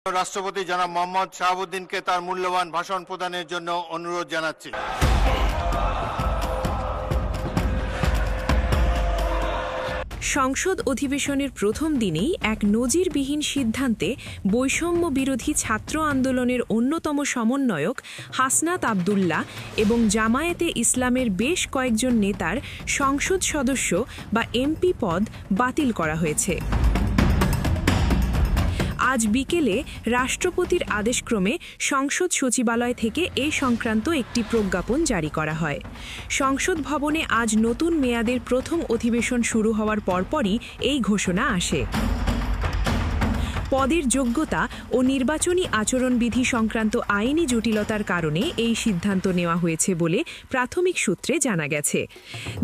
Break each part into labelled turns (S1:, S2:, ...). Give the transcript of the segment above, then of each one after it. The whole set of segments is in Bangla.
S1: রাষ্ট্রপতি জনাব মোহাম্মদ শাহাবুদ্দিনকে তার মূল্যবান ভাষণ প্রদানের জন্য অনুরোধ জানাচ্ছি।
S2: সংসদ অধিবেশনের প্রথম দিনেই এক নজিরবিহীন সিদ্ধান্তে বৈষম্য বিরোধী ছাত্র আন্দোলনের অন্যতম সমন্বয়ক হাসনাত আবদুল্লাহ এবং জামায়াতে ইসলামের বেশ কয়েকজন নেতার সংসদ সদস্য বা এমপি পদ বাতিল করা হয়েছে। আজ বিকেলে রাষ্ট্রপতির আদেশক্রমে সংসদ সচিবালয় থেকে এ সংক্রান্ত একটি প্রজ্ঞাপন জারি করা হয়। সংসদ ভবনে আজ নতুন মেয়াদের প্রথম অধিবেশন শুরু হওয়ার পরপরই এই ঘোষণা আসে। পদের যোগ্যতা ও নির্বাচনী আচরণবিধি সংক্রান্ত আইনি জটিলতার কারণে এই সিদ্ধান্ত নেওয়া হয়েছে বলে প্রাথমিক সূত্রে জানা গেছে।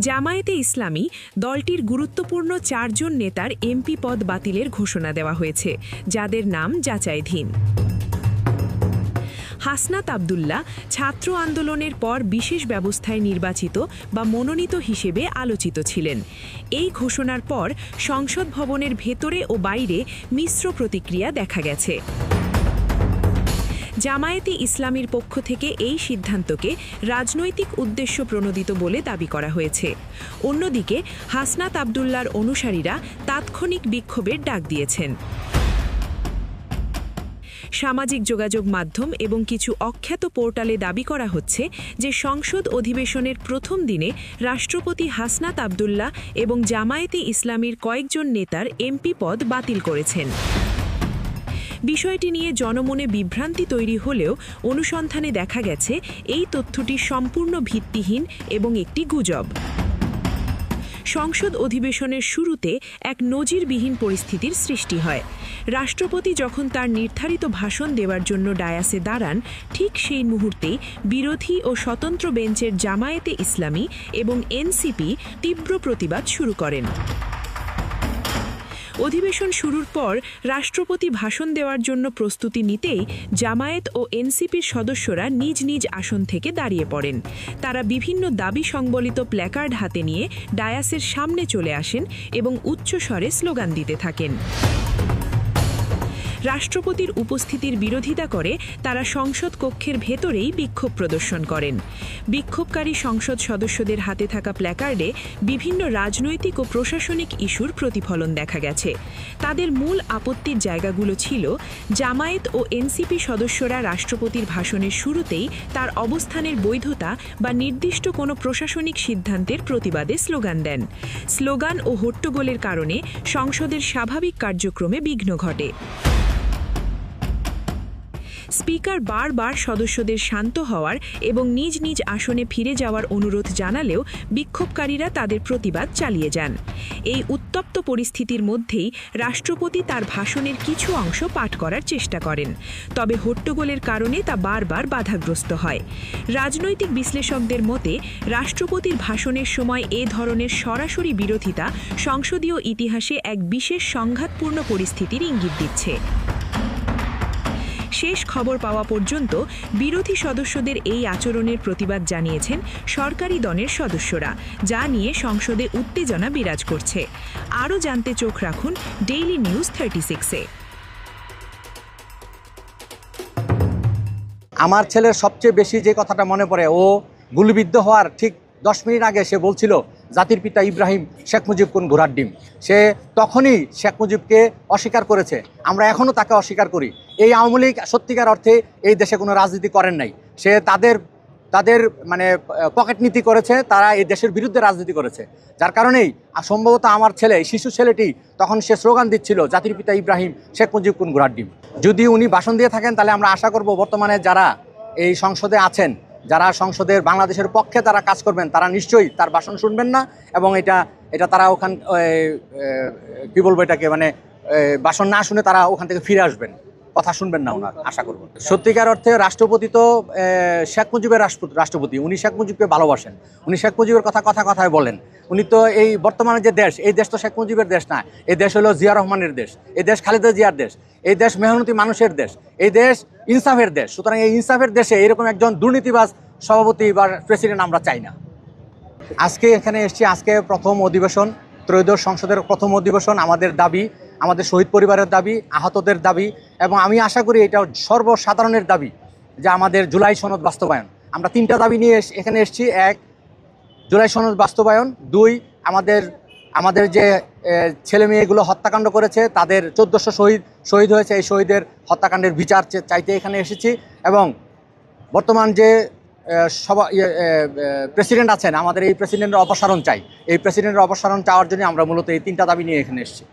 S2: জামায়াতে ইসলামী দলটির গুরুত্বপূর্ণ 4 জন নেতার এমপি পদ বাতিলের ঘোষণা দেওয়া হয়েছে, যাদের নাম যাচাইধীন। হাসনাত আবদুল্লাহ ছাত্র আন্দোলনের পর বিশেষ ব্যবস্থায় নির্বাচিত বা মনোনীত হিসেবে আলোচিত ছিলেন। এই ঘোষণার পর সংসদ ভবনের ভেতরে ও বাইরে মিশ্র প্রতিক্রিয়া দেখা গেছে। জামায়াতে ইসলামীর পক্ষ থেকে এই সিদ্ধান্তকে রাজনৈতিক উদ্দেশ্য প্রণোদিত বলে দাবি করা হয়েছে। অন্যদিকে হাসনাত আবদুল্লাহর অনুসারীরা তাৎক্ষণিক বিক্ষোভের ডাক দিয়েছেন। সামাজিক যোগাযোগ মাধ্যম এবং কিছু অখ্যাত পোর্টালে দাবি করা হচ্ছে যে সংসদ অধিবেশনের প্রথম দিনে রাষ্ট্রপতি হাসনাত আবদুল্লাহ এবং জামায়াতে ইসলামীর কয়েকজন নেতার এমপি পদ বাতিল করেছেন। বিষয়টি নিয়ে জনমনে বিভ্রান্তি তৈরি হলেও অনুসন্ধানে দেখা গেছে এই তথ্যটি সম্পূর্ণ ভিত্তিহীন এবং একটি গুজব। সংসদ অধিবেশনের শুরুতে এক নজিরবিহীন পরিস্থিতির সৃষ্টি হয়। রাষ্ট্রপতি যখন তার নির্ধারিত ভাষণ দেওয়ার জন্য ডায়াসে দাঁড়ান, ঠিক সেই মুহূর্তেই বিরোধী ও স্বতন্ত্র বেঞ্চের জামায়াতে ইসলামী এবং এনসিপি তীব্র প্রতিবাদ শুরু করেন। অধিবেশন শুরুর পর রাষ্ট্রপতি ভাষণ দেওয়ার জন্য প্রস্তুতি নিতেই জামায়াত ও এনসিপির সদস্যরা নিজ নিজ আসন থেকে দাঁড়িয়ে পড়েন। তারা বিভিন্ন দাবি সংবলিত প্ল্যাকার্ড হাতে নিয়ে ডায়াসের সামনে চলে আসেন এবং উচ্চস্বরে স্লোগান দিতে থাকেন। রাষ্ট্রপতির উপস্থিতির বিরোধিতা করে তারা সংসদ কক্ষের ভেতরেই বিক্ষোভ প্রদর্শন করেন। বিক্ষোভকারী সংসদ সদস্যদের হাতে থাকা প্ল্যাকার্ডে বিভিন্ন রাজনৈতিক ও প্রশাসনিক ইস্যুর প্রতিফলন দেখা গেছে। তাদের মূল আপত্তির জায়গাগুলো ছিল জামায়াত ও এনসিপি সদস্যরা রাষ্ট্রপতির ভাষণের শুরুতেই তার অবস্থানের বৈধতা বা নির্দিষ্ট কোনো প্রশাসনিক সিদ্ধান্তের প্রতিবাদে স্লোগান দেন। স্লোগান ও হট্টগোলের কারণে সংসদের স্বাভাবিক কার্যক্রমে বিঘ্ন ঘটে। স্পিকার বারবার সদস্যদের শান্ত হওয়ার এবং নিজ নিজ আসনে ফিরে যাওয়ার অনুরোধ জানালেও বিক্ষোভকারীরা তাদের প্রতিবাদ চালিয়ে যান। এই উত্তপ্ত পরিস্থিতির মধ্যেই রাষ্ট্রপতি তার ভাষণের কিছু অংশ পাঠ করার চেষ্টা করেন, তবে হট্টগোলের কারণে তা বারবার বাধাগ্রস্ত হয়। রাজনৈতিক বিশ্লেষকদের মতে রাষ্ট্রপতির ভাষণের সময় এ ধরনের সরাসরি বিরোধিতা সংসদীয় ইতিহাসে এক বিশেষ সংঘাতপূর্ণ পরিস্থিতির ইঙ্গিত দিচ্ছে। শেষ খবর পাওয়া পর্যন্ত বিরোধী সদস্যদের এই আচরণের প্রতিবাদ জানিয়েছেন সরকারি দলের সদস্যরা, যা নিয়ে সংসদে উত্তেজনা বিরাজ করছে। আরও জানতে চোখ রাখুন ডেইলি নিউজ 36-এ।
S3: আমার ছেলের সবচেয়ে বেশি যে কথাটা মনে পড়ে, ও গুলিবিদ্ধ হওয়ার ঠিক 10 মিনিট আগে সে বলছিল জাতির পিতা ইব্রাহিম শেখ মুজিব কোন ঘোড়ার ডিম। সে তখনই শেখ মুজিবকে অস্বীকার করেছে, আমরা এখনও তাকে অস্বীকার করি। এই আওয়ামী লীগ সত্যিকার অর্থে এই দেশে কোনো রাজনীতি করেন নাই। সে তাদের মানে পকেট নীতি করেছে, তারা এই দেশের বিরুদ্ধে রাজনীতি করেছে। যার কারণেই সম্ভবত আমার ছেলে, শিশু ছেলেটি তখন সে স্লোগান দিচ্ছিল জাতির পিতা ইব্রাহিম শেখ মুজিব কোন ঘোড়ার ডিম। যদি উনি ভাষণ দিয়ে থাকেন তাহলে আমরা আশা করব বর্তমানে যারা এই সংসদে আছেন, যারা সংসদের বাংলাদেশের পক্ষে তারা কাজ করবেন, তারা নিশ্চয়ই তার ভাষণ শুনবেন না এবং এটা তারা ওখান কী বলবো এটাকে মানে ভাষণ না শুনে তারা ওখান থেকে ফিরে আসবেন, কথা শুনবেন না ওনার, আশা করব। সত্যিকার অর্থে রাষ্ট্রপতি তো শেখ মুজিবের রাষ্ট্রপতি, উনি শেখ মুজিবকে ভালোবাসেন, উনি শেখ মুজিবের কথায় বলেন। উনি তো এই বর্তমানে যে দেশ, এই দেশ তো শেখ মুজিবের দেশ না, এই দেশ হলো জিয়া রহমানের দেশ, এই দেশ খালেদা জিয়ার দেশ, এই দেশ মেহনতি মানুষের দেশ, এই দেশ ইনসাফের দেশ। সুতরাং এই ইনসাফের দেশে এরকম একজন দুর্নীতিবাজ সভাপতি বা প্রেসিডেন্ট আমরা চাই না। আজকে এখানে এসেছি, আজকে প্রথম অধিবেশন, ত্রয়োদশ সংসদের প্রথম অধিবেশন। আমাদের দাবি আমাদের শহীদ পরিবারের দাবি, আহতদের দাবি, এবং আমি আশা করি এটা সর্বসাধারণের দাবি যে আমাদের জুলাই সনদ বাস্তবায়ন। আমরা 3টা দাবি নিয়ে এখানে এসেছি। 1, জুলাই সনদ বাস্তবায়ন। 2, আমাদের যে ছেলে মেয়েগুলো হত্যাকাণ্ড করেছে তাদের 1400 শহীদ হয়েছে, এই শহীদের হত্যাকাণ্ডের বিচার চাইতে এখানে এসেছি। এবং বর্তমান যে প্রেসিডেন্ট আছেন, আমাদের এই প্রেসিডেন্টের অপসারণ চাই। এই প্রেসিডেন্টের অপসারণ চাওয়ার জন্য আমরা মূলত এই 3টা দাবি নিয়ে এখানে এসেছি।